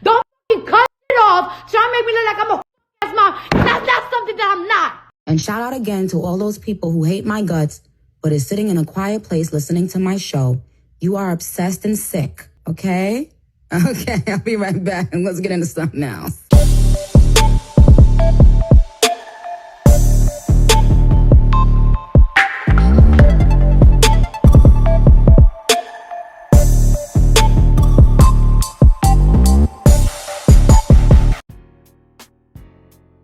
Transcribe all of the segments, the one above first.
Don't fucking cut it off trying to make me look like I'm a ass mom. That's not something that I'm not. And shout out again to all those people who hate my guts, but is sitting in a quiet place listening to my show. You are obsessed and sick, okay? Okay, I'll be right back, and let's get into something else.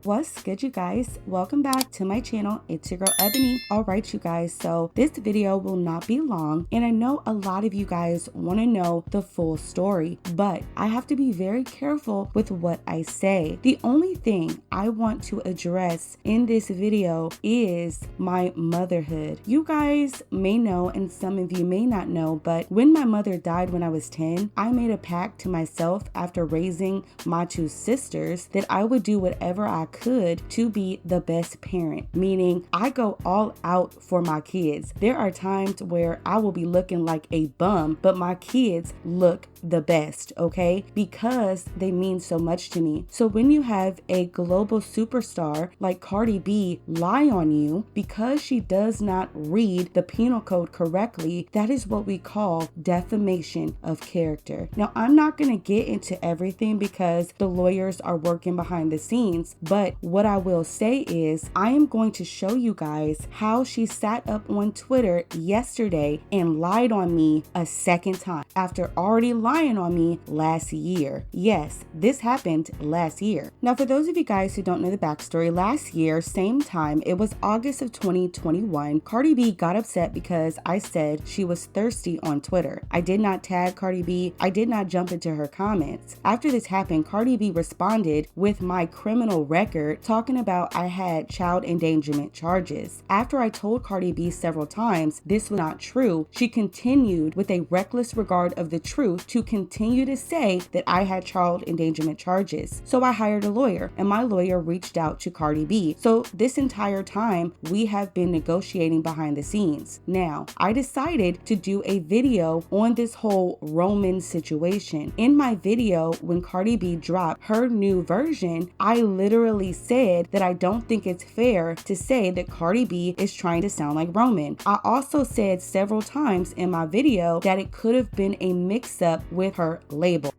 What's good, you guys? Welcome back to my channel. It's your girl Ebony. All right, you guys, so this video will not be long, and I know a lot of you guys want to know the full story, but I have to be very careful with what I say. The only thing I want to address in this video is my motherhood. You guys may know, and some of you may not know, but when my mother died when I was 10, I made a pact to myself after raising my two sisters that I would do whatever I could to be the best parent, meaning I go all out for my kids. There are times where I will be looking like a bum, but my kids look the best, okay? Because they mean so much to me. So when you have a global superstar like Cardi B lie on you because she does not read the penal code correctly, that is what we call defamation of character. Now, I'm not going to get into everything because the lawyers are working behind the scenes, but what I will say is I am going to show you guys how she sat up on Twitter yesterday and lied on me a second time after already lying on me last year. Yes, this happened last year. Now, for those of you guys who don't know the backstory, last year, same time, it was August of 2021, Cardi B got upset because I said she was thirsty on Twitter. I did not tag Cardi B. I did not jump into her comments. After this happened, Cardi B responded with my criminal record talking about I had child endangerment charges. After I told Cardi B several times this was not true, she continued with a reckless regard of the truth to continue to say that I had child endangerment charges. So I hired a lawyer, and my lawyer reached out to Cardi B. So this entire time we have been negotiating behind the scenes. Now, I decided to do a video on this whole Roman situation. In my video, when Cardi B dropped her new version, I literally said that I don't think it's fair to say that Cardi B is trying to sound like Roman. I also said several times in my video that it could have been a mix-up with her label.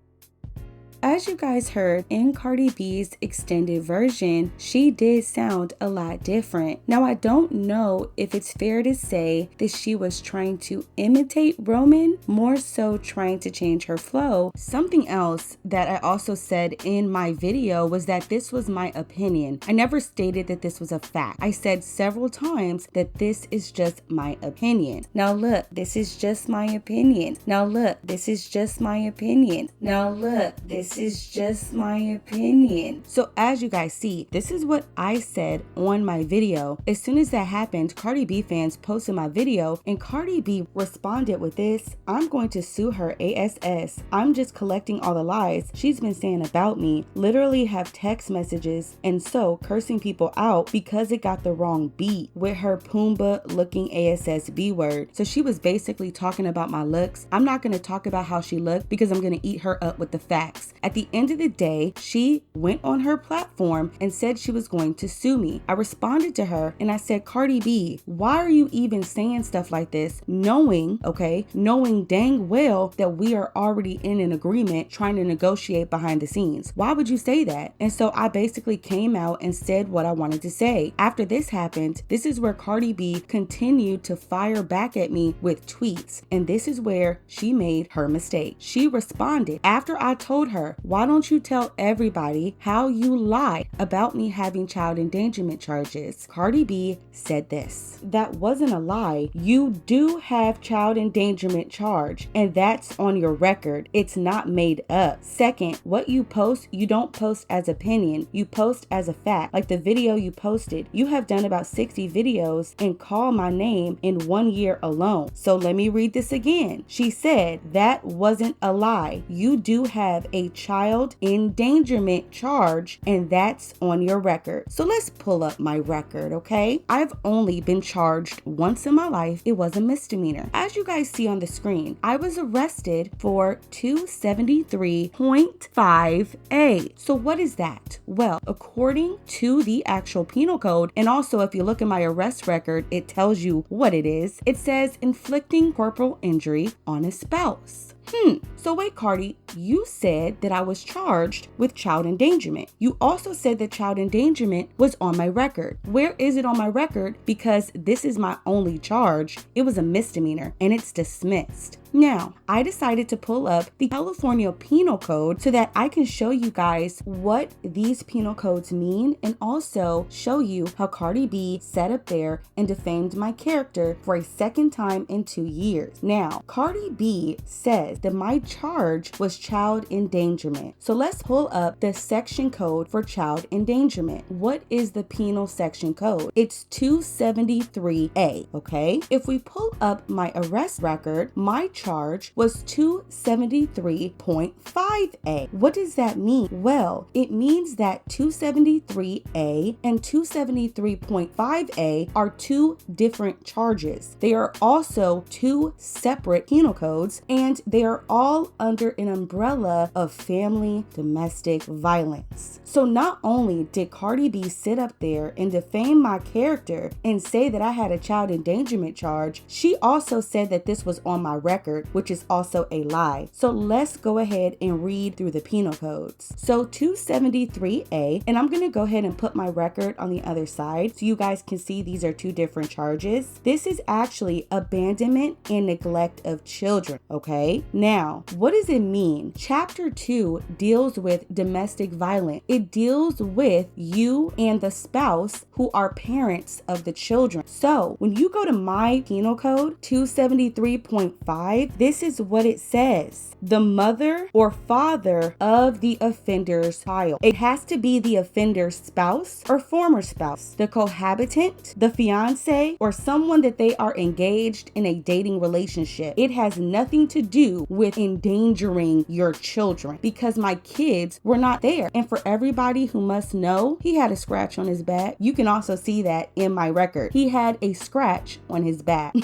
As you guys heard in Cardi B's extended version, she did sound a lot different. Now, I don't know if it's fair to say that she was trying to imitate Roman, more so trying to change her flow. Something else that I also said in my video was that this was my opinion. I never stated that this was a fact. I said several times that this is just my opinion. Now look, this is just my opinion. Now look, this is just my opinion. Now look, this is just my opinion. So as you guys see, this is what I said on my video. As soon as that happened, Cardi B fans posted my video, and Cardi B responded with this: I'm going to sue her ASS. I'm just collecting all the lies she's been saying about me. Literally have text messages and so cursing people out because it got the wrong beat with her Pumbaa looking ASS B word. So she was basically talking about my looks. I'm not going to talk about how she looked because I'm going to eat her up with the facts. At the end of the day, she went on her platform and said she was going to sue me. I responded to her and I said, Cardi B, why are you even saying stuff like this, knowing dang well that we are already in an agreement trying to negotiate behind the scenes? Why would you say that? And so I basically came out and said what I wanted to say. After this happened, this is where Cardi B continued to fire back at me with tweets. And this is where she made her mistake. She responded after I told her, why don't you tell everybody how you lied about me having child endangerment charges? Cardi B said this: that wasn't a lie. You do have child endangerment charge, and that's on your record. It's not made up. Second, what you post, you don't post as opinion. You post as a fact. Like the video you posted, you have done about 60 videos and call my name in 1 year alone. So let me read this again. She said, that wasn't a lie. You do have a child child endangerment charge, and that's on your record. So let's pull up my record, okay? I've only been charged once in my life. It was a misdemeanor. As you guys see on the screen, I was arrested for 273.5A. So what is that? Well, according to the actual penal code, and also if you look at my arrest record, it tells you what it is. It says inflicting corporal injury on a spouse. So wait, Cardi, you said that I was charged with child endangerment. You also said that child endangerment was on my record. Where is it on my record? Because this is my only charge. It was a misdemeanor and it's dismissed. Now, I decided to pull up the California Penal Code so that I can show you guys what these penal codes mean and also show you how Cardi B sat up there and defamed my character for a second time in 2 years. Now, Cardi B says that my charge was child endangerment. So let's pull up the section code for child endangerment. What is the penal section code? It's 273A, okay? If we pull up my arrest record, my charge was 273.5A. What does that mean? Well, it means that 273A and 273.5A are two different charges. They are also two separate penal codes, and they are all under an umbrella of family domestic violence. So not only did Cardi B sit up there and defame my character and say that I had a child endangerment charge, she also said that this was on my record, which is also a lie. So let's go ahead and read through the penal codes. So 273A, and I'm going to go ahead and put my record on the other side so you guys can see these are two different charges. This is actually abandonment and neglect of children, okay? Now, what does it mean? Chapter 2 deals with domestic violence. It deals with you and the spouse who are parents of the children. So when you go to my penal code 273.5, this is what it says: the mother or father of the offender's child. It has to be the offender's spouse or former spouse, the cohabitant, the fiance, or someone that they are engaged in a dating relationship. It has nothing to do with endangering your children because my kids were not there. And for everybody who must know, he had a scratch on his back. You can also see that in my record. He had a scratch on his back.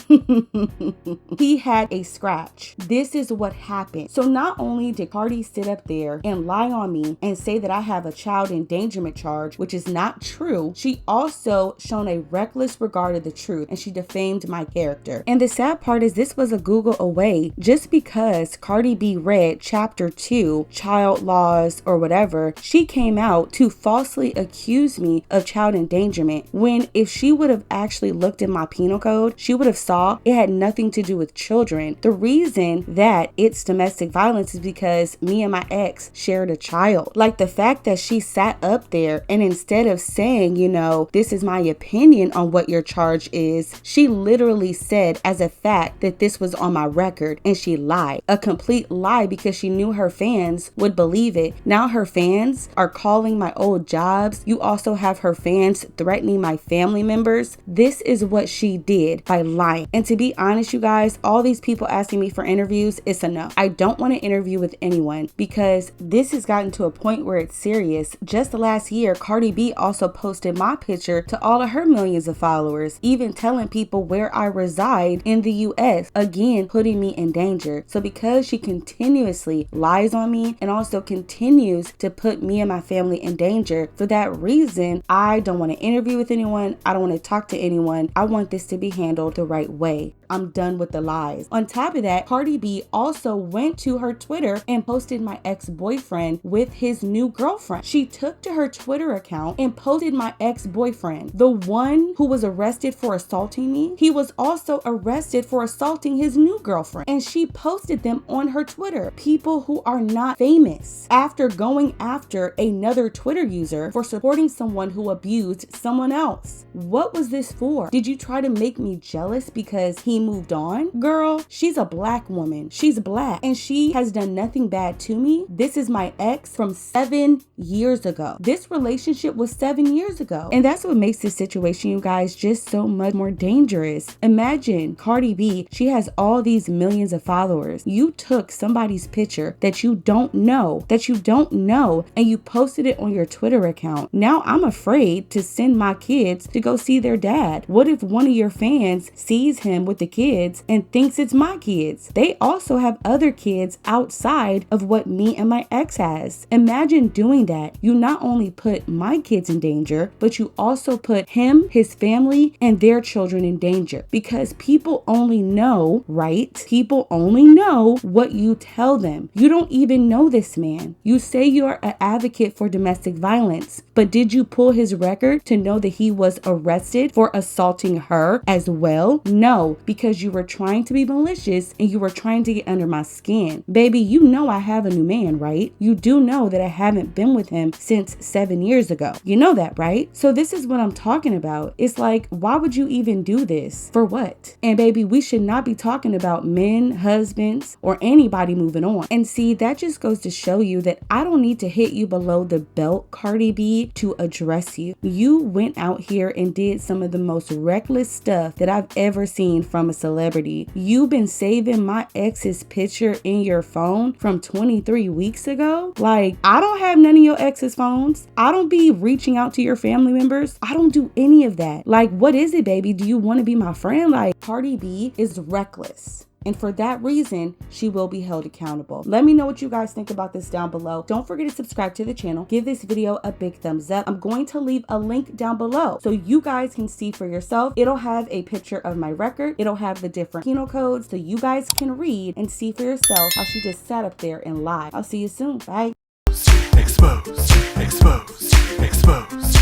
He had a scratch. This is what happened. So not only did Cardi sit up there and lie on me and say that I have a child endangerment charge, which is not true, she also shown a reckless regard of the truth and she defamed my character. And the sad part is this was a Google away. Just because Cardi B read chapter 2, child laws or whatever, she came out to falsely accuse me of child endangerment, when if she would have actually looked at my penal code, she would have saw it had nothing to do with children. The reason that it's domestic violence is because me and my ex shared a child. Like the fact that she sat up there and instead of saying, you know, this is my opinion on what your charge is, she literally said as a fact that this was on my record, and she lied. A complete lie because she knew her fans would believe it. Now her fans are calling my old jobs. You also have her fans threatening my family members. This is what she did by lying. And to be honest, you guys, all these people asking me for interviews, it's a no. I don't want to interview with anyone because this has gotten to a point where it's serious. Just last year, Cardi B also posted my picture to all of her millions of followers, even telling people where I reside in the US, again, putting me in danger. So because she continuously lies on me and also continues to put me and my family in danger, for that reason, I don't want to interview with anyone. I don't want to talk to anyone. I want this to be handled the right way. I'm done with the lies. On top of that, Cardi B also went to her Twitter and posted my ex-boyfriend with his new girlfriend. She took to her Twitter account and posted my ex-boyfriend, the one who was arrested for assaulting me. He was also arrested for assaulting his new girlfriend, and she posted them on her Twitter. People who are not famous, after going after another Twitter user for supporting someone who abused someone else. What was this for? Did you try to make me jealous because he he moved on. Girl, she's a black woman. She's black and she has done nothing bad to me. This is my ex from 7 years ago. This relationship was 7 years ago. And that's what makes this situation, you guys, just so much more dangerous. Imagine Cardi B, she has all these millions of followers. You took somebody's picture that you don't know, and you posted it on your Twitter account. Now I'm afraid to send my kids to go see their dad. What if one of your fans sees him with the kids and thinks it's my kids? They also have other kids outside of what me and my ex has. Imagine doing that. You not only put my kids in danger, but you also put him, his family, and their children in danger, because people only know, right? People only know what you tell them. You don't even know this man. You say you're an advocate for domestic violence, but did you pull his record to know that he was arrested for assaulting her as well? No, because you were trying to be malicious and you were trying to get under my skin. Baby, you know I have a new man, right? You do know that I haven't been with him since 7 years ago. You know that, right? So this is what I'm talking about. It's like, why would you even do this? For what? And baby, we should not be talking about men, husbands, or anybody moving on. And see, that just goes to show you that I don't need to hit you below the belt, Cardi B, to address you. You went out here and did some of the most reckless stuff that I've ever seen from a celebrity. You've been saving my ex's picture in your phone from 23 weeks ago. Like, I don't have none of your ex's phones. I don't be reaching out to your family members. I don't do any of that. Like, what is it, baby? Do you want to be my friend? Like, Cardi B is reckless. And for that reason, she will be held accountable. Let me know what you guys think about this down below. Don't forget to subscribe to the channel. Give this video a big thumbs up. I'm going to leave a link down below so you guys can see for yourself. It'll have a picture of my record. It'll have the different penal codes so you guys can read and see for yourself how she just sat up there and lied. I'll see you soon. Bye. Exposed, exposed, exposed.